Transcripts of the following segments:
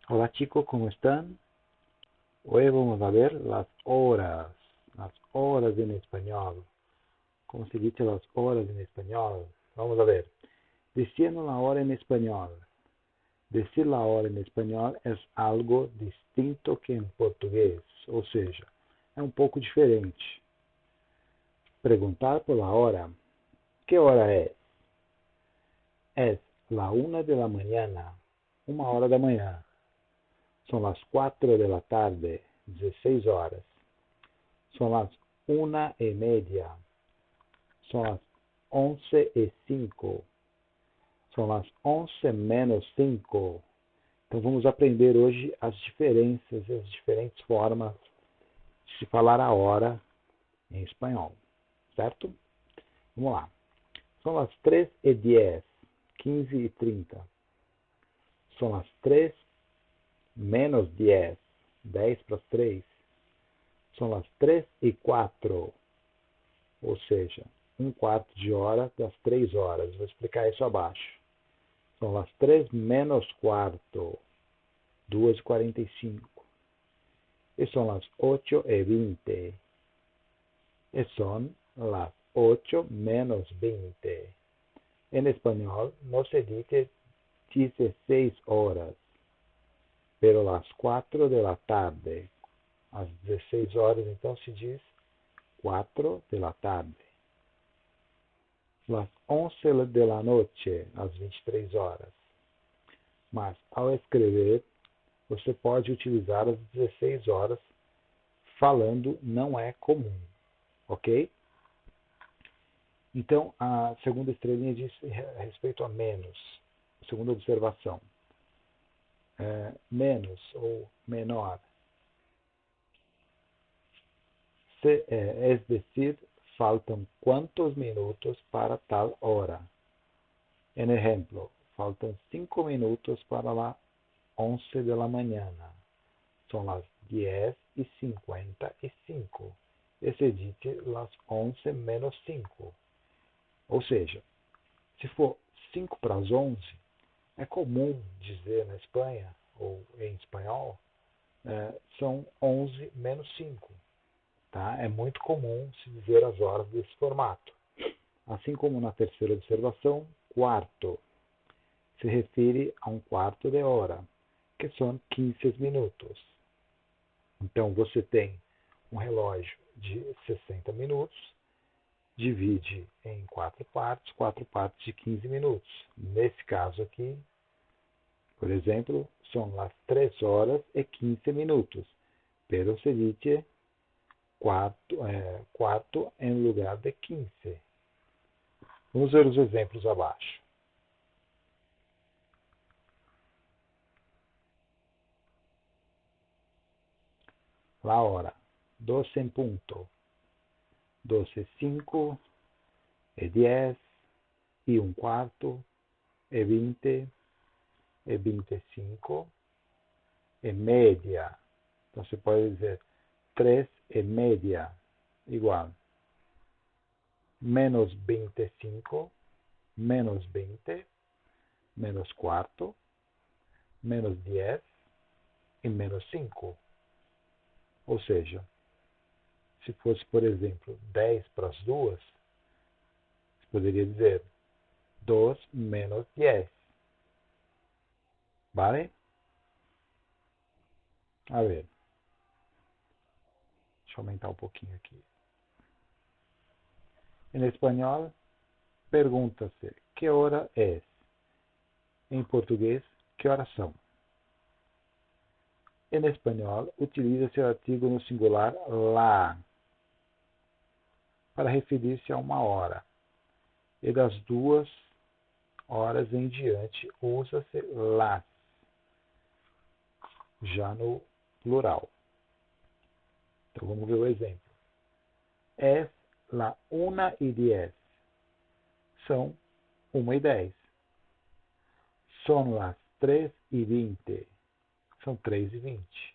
Hola chicos, ¿cómo están? Hoy vamos a ver las horas en español. ¿Cómo se dice las horas en español? Vamos a ver. Diciendo la hora en español. Decir la hora en español es algo distinto que en portugués, ou seja, é um pouco diferente. Perguntar por la hora. ¿Qué hora es? Es la 1 de la mañana, 1 hora da manhã. São as 4 da tarde, 16 horas. São as 1:30. São as 11:05. São as 11 menos 5. Então vamos aprender hoje as diferenças e as diferentes formas de se falar a hora em espanhol. Certo? Vamos lá. São as 3:10, 15:30. São as 3:10, 10 para as 3. São as 3:04, ou seja, 1/4 de hora das 3 horas. Vou explicar isso abaixo. São as 3 menos 1/4, 2:45. E são as 8:20. E são las 8 menos 20. En español no se dice 16 horas, pero las 4 de la tarde, às 16 horas, então se diz 4 de la tarde. Las 11 de la noche, às 23 horas. Mas, ao escrever, você pode utilizar as 16 horas, falando não é comum, ok? Então, a segunda estrelinha diz respeito a menos. Segunda observação. Menos ou menor. Es decir, faltam quantos minutos para tal hora. En ejemplo, faltam 5 minutos para las 11 de la mañana. Son las 10:55. E se dice las 11 menos 5. Ou seja, se for 5 para as 11, é comum dizer na Espanha, ou em espanhol, são 11 menos 5. Tá? É muito comum se dizer as horas desse formato. Assim como na terceira observação, quarto se refere a 1/4 de hora, que são 15 minutos. Então você tem um relógio de 60 minutos, divide em 4 partes de 15 minutos. Nesse caso aqui, por exemplo, são as 3 horas e 15 minutos, pero se dice quarto em lugar de 15. Vamos ver os exemplos abaixo. La hora, 12 en punto, 12:05, e 10, e 1/4, e 20, e 25, e média. Então você pode dizer 3:30, igual. Menos 25, menos 20, menos quarto, menos 10 e menos 5. Ou seja, se fosse, por exemplo, 10 para as 2, você poderia dizer 2 menos 10. ¿Vale? A ver. Deixa eu aumentar um pouquinho aqui. Em espanhol, pergunta-se que hora é? Em português, que horas são? Em espanhol, utiliza-se o artigo no singular la para referir-se a 1 hora. E das 2 horas em diante, usa-se las, já no plural. Então vamos ver o exemplo. Es la 1:10. São 1:10. Son las 3:20. São 3:20.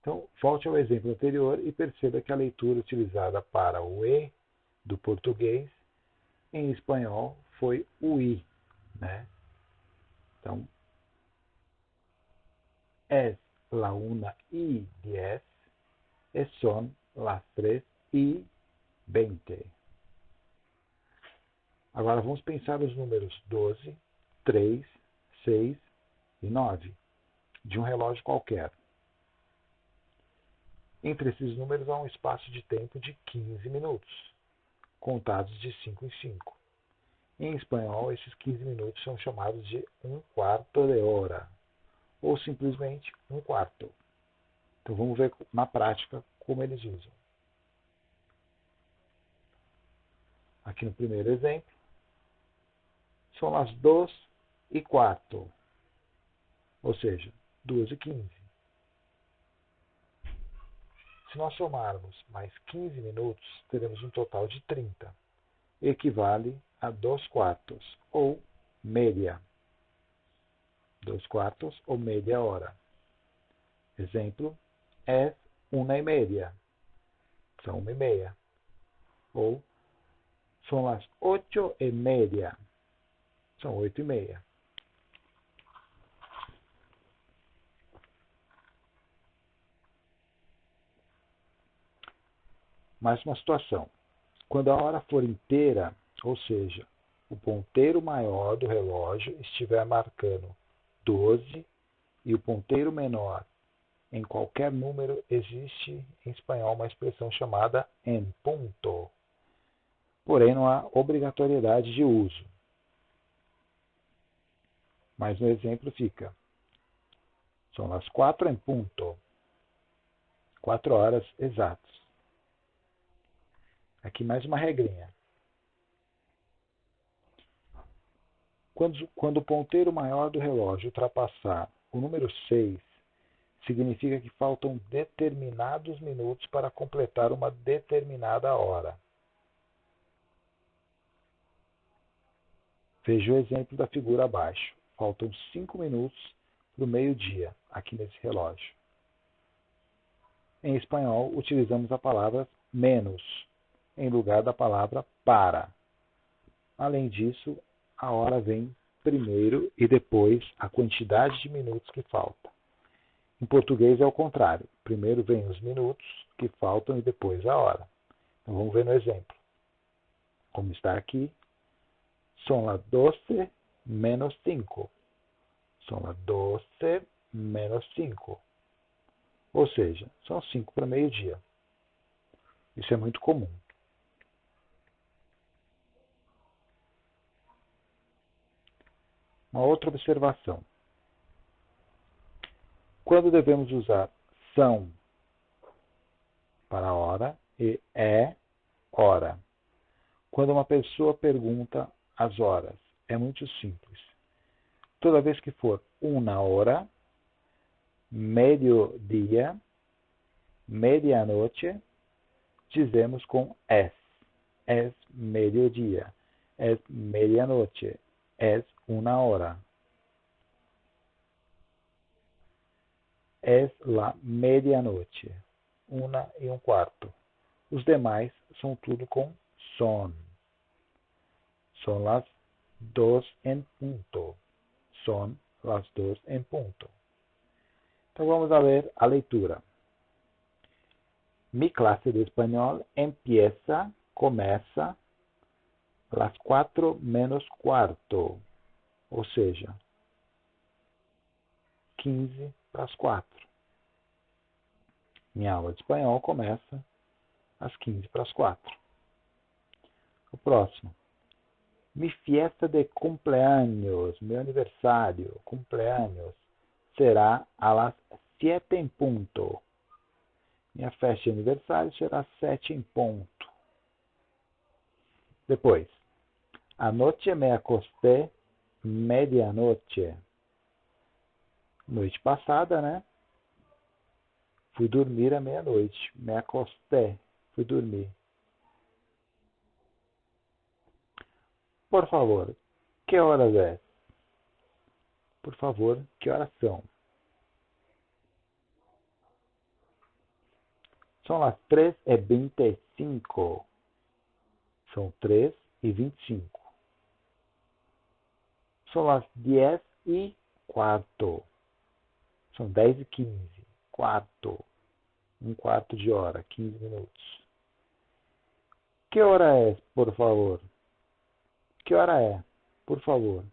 Então, volte ao exemplo anterior e perceba que a leitura utilizada para o E do português, em espanhol, foi o I, né? Então, es la 1:10 e son las 3:20. Agora vamos pensar os números 12, 3, 6 e 9 de um relógio qualquer. Entre esses números há um espaço de tempo de 15 minutos, contados de 5 em 5. Em espanhol, esses 15 minutos são chamados de um quarto de hora, ou simplesmente um quarto. Então vamos ver na prática como eles usam. Aqui no primeiro exemplo, são as 2:15, ou seja, 2:15. Se nós somarmos mais 15 minutos, teremos um total de 30. Equivale a 2/4, ou média. 2/4 ou meia hora. Exemplo, es 1:30. São 1:30. Ou são as 8:30. São 8:30. Mais uma situação. Quando a hora for inteira, ou seja, o ponteiro maior do relógio estiver marcando 12 e o ponteiro menor em qualquer número, existe em espanhol uma expressão chamada en punto. Porém, não há obrigatoriedade de uso. Mas no exemplo fica: são as 4 em punto. 4 horas exatas. Aqui mais uma regrinha. Quando o ponteiro maior do relógio ultrapassar o número 6, significa que faltam determinados minutos para completar uma determinada hora. Veja o exemplo da figura abaixo. Faltam 5 minutos para o meio-dia, aqui nesse relógio. Em espanhol, utilizamos a palavra menos, em lugar da palavra para. Além disso, a hora vem primeiro e depois a quantidade de minutos que falta. Em português é o contrário. Primeiro vem os minutos que faltam e depois a hora. Então vamos ver no exemplo. Como está aqui, são las 12 menos 5. São las 12 menos 5. Ou seja, são 5 para meio-dia. Isso é muito comum. Uma outra observação. Quando devemos usar são para hora e é hora? Quando uma pessoa pergunta as horas, é muito simples. Toda vez que for uma hora, meio-dia, medianoche, dizemos com es. Es meio-dia. Es medianoche. Es una hora. Es la medianoche. 1:15. Os demais são tudo com son. Son las 2 en punto. Son las 2 en punto. Então vamos a ver a leitura. Mi clase de espanhol começa las 4 menos cuarto, ou seja, 15 para as 4. Minha aula de espanhol começa às 15 para as 4. O próximo. Mi fiesta de cumpleaños, meu aniversário, cumpleaños, será a las 7 em punto. Minha festa de aniversário será às 7 em ponto. Depois, anoche me acosté medianoche. Noite passada, né? Fui dormir à meia-noite. Me acosté. Fui dormir. Por favor, que horas é? Por favor, que horas são? São as 3:25. São 3:25. São as 10:15. São 10:15. Quarto. Um quarto de hora, 15 minutos. Que hora é, por favor? Que hora é, por favor?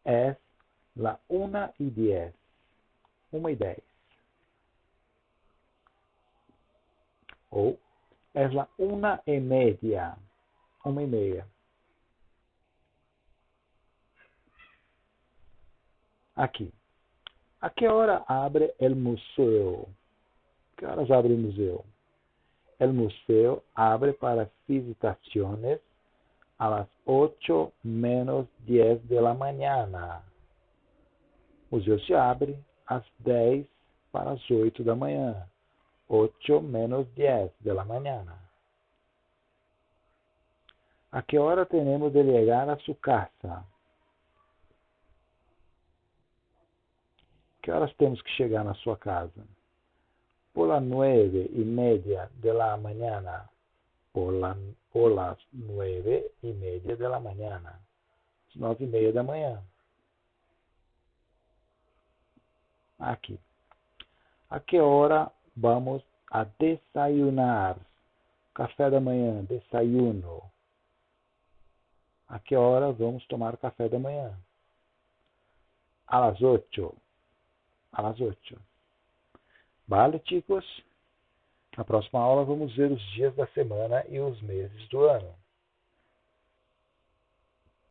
Es la 1:10. 1:10. Ou es la 1:30. 1:30. Aqui. A que hora abre el museu? Que horas abre o museu? El museu abre para visitaciones a las 8:10 de la mañana. O museu se abre às 10 para as 8 da manhã. 8:10 de la mañana. ¿A qué hora tenemos de llegar a su casa? Que horas temos que chegar na sua casa? Por las 9:30 de la mañana. Por las 9:30 de la mañana. Às 9:30 da manhã. Aqui. A que hora vamos a desayunar? Café da manhã, desayuno. A que hora vamos tomar café da manhã? A las 8. A las 8. Vale, chicos? Na próxima aula vamos ver os dias da semana e os meses do ano.